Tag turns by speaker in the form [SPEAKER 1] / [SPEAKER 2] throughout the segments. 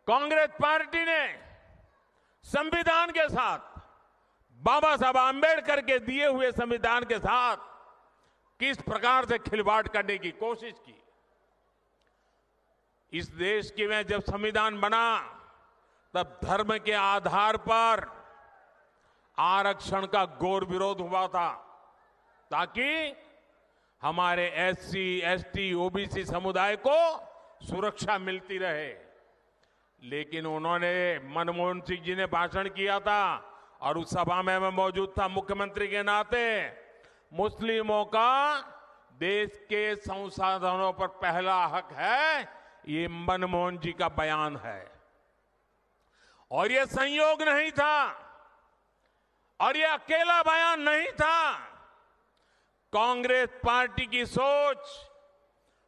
[SPEAKER 1] Congress party ने संविधान के साथ, बाबा साहब आंबेडकर के दिए हुए संविधान के साथ किस प्रकार से खिलवाड़ करने की कोशिश की। इस देश के में जब संविधान बना तब धर्म के आधार पर आरक्षण का घोर विरोध हुआ था, ताकि हमारे एससी, एसटी, ओबीसी समुदाय को सुरक्षा मिलती रहे। लेकिन उन्होंने, मनमोहन सिंह जी ने भाषण किया था और उस सभा में मैं मौजूद था मुख्यमंत्री के नाते, मुस्लिमों का देश के संसाधनों पर पहला हक है, ये मनमोहन जी का बयान है। और ये संयोग नहीं था और ये अकेला बयान नहीं था। कांग्रेस पार्टी की सोच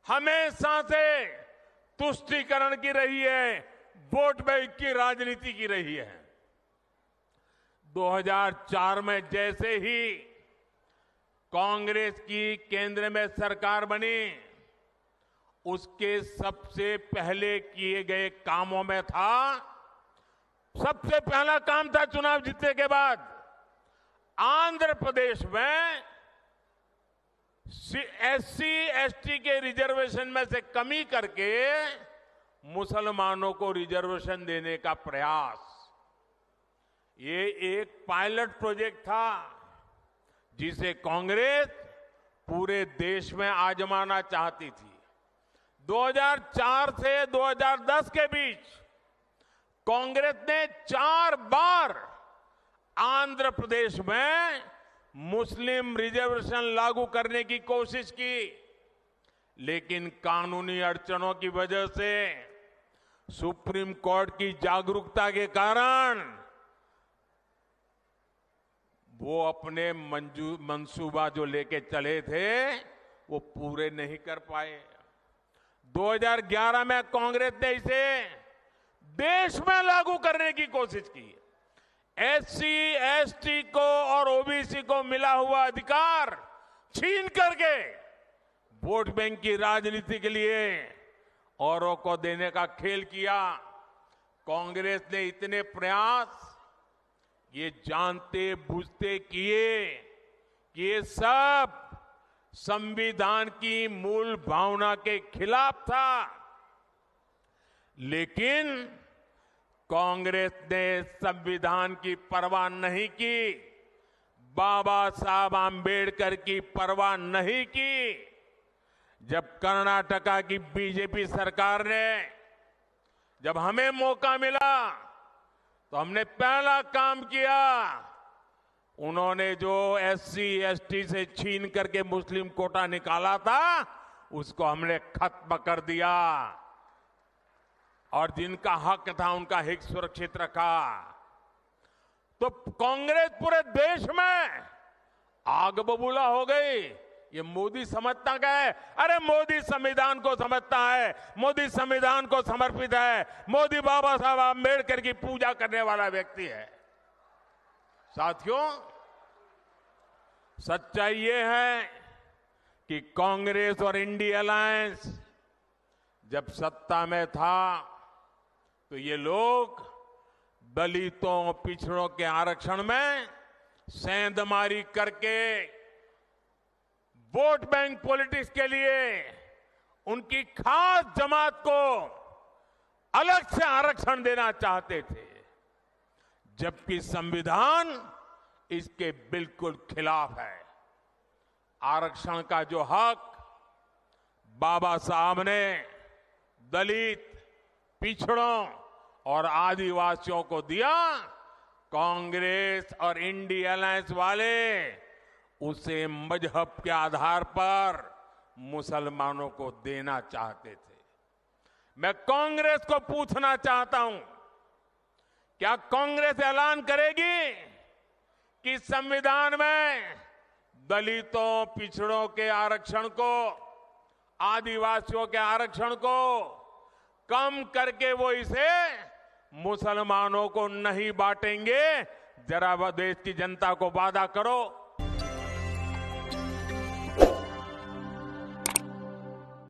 [SPEAKER 1] हमेशा से तुष्टीकरण की रही है, वोट बैंक की राजनीति की रही है। 2004 में जैसे ही कांग्रेस की केंद्र में सरकार बनी, उसके सबसे पहले किए गए कामों में था, सबसे पहला काम था चुनाव जीतने के बाद आंध्र प्रदेश में एससी, एसटी के रिजर्वेशन में से कमी करके मुसलमानों को रिजर्वेशन देने का प्रयास। ये एक पायलट प्रोजेक्ट था जिसे कांग्रेस पूरे देश में आजमाना चाहती थी। 2004 से 2010 के बीच कांग्रेस ने 4 बार आंध्र प्रदेश में मुस्लिम रिजर्वेशन लागू करने की कोशिश की, लेकिन कानूनी अड़चनों की वजह से, सुप्रीम कोर्ट की जागरूकता के कारण वो अपने मंसूबा जो लेके चले थे वो पूरे नहीं कर पाए। 2011 में कांग्रेस ने इसे देश में लागू करने की कोशिश की। एससी, एसटी को और ओबीसी को मिला हुआ अधिकार छीन करके वोट बैंक की राजनीति के लिए औरों को देने का खेल किया। कांग्रेस ने इतने प्रयास ये जानते बूझते किए कि ये सब संविधान की मूल भावना के खिलाफ था। लेकिन कांग्रेस ने संविधान की परवाह नहीं की, बाबा साहब आंबेडकर की परवाह नहीं की। जब कर्नाटका की बीजेपी सरकार ने, जब हमें मौका मिला तो हमने पहला काम किया, उन्होंने जो एससी, एसटी से छीन करके मुस्लिम कोटा निकाला था उसको हमने खत्म कर दिया और जिनका हक था उनका हित सुरक्षित रखा। तो कांग्रेस पूरे देश में आग बबूला हो गई। ये मोदी समझता क्या है? अरे मोदी संविधान को समझता है, मोदी संविधान को समर्पित है, मोदी बाबा साहब आंबेडकर की पूजा करने वाला व्यक्ति है। साथियों, सच्चाई ये है कि कांग्रेस और इंडिया अलायंस जब सत्ता में था तो ये लोग दलितों, पिछड़ों के आरक्षण में सेंधमारी करके वोट बैंक पॉलिटिक्स के लिए उनकी खास जमात को अलग से आरक्षण देना चाहते थे, जबकि संविधान इसके बिल्कुल खिलाफ है। आरक्षण का जो हक बाबा साहब ने दलित, पिछड़ों और आदिवासियों को दिया, कांग्रेस और इंडिया अलायंस वाले उसे मजहब के आधार पर मुसलमानों को देना चाहते थे। मैं कांग्रेस को पूछना चाहता हूं, क्या कांग्रेस ऐलान करेगी कि संविधान में दलितों, पिछड़ों के आरक्षण को, आदिवासियों के आरक्षण को कम करके वो इसे मुसलमानों को नहीं बांटेंगे? जरा देश की जनता को वादा करो।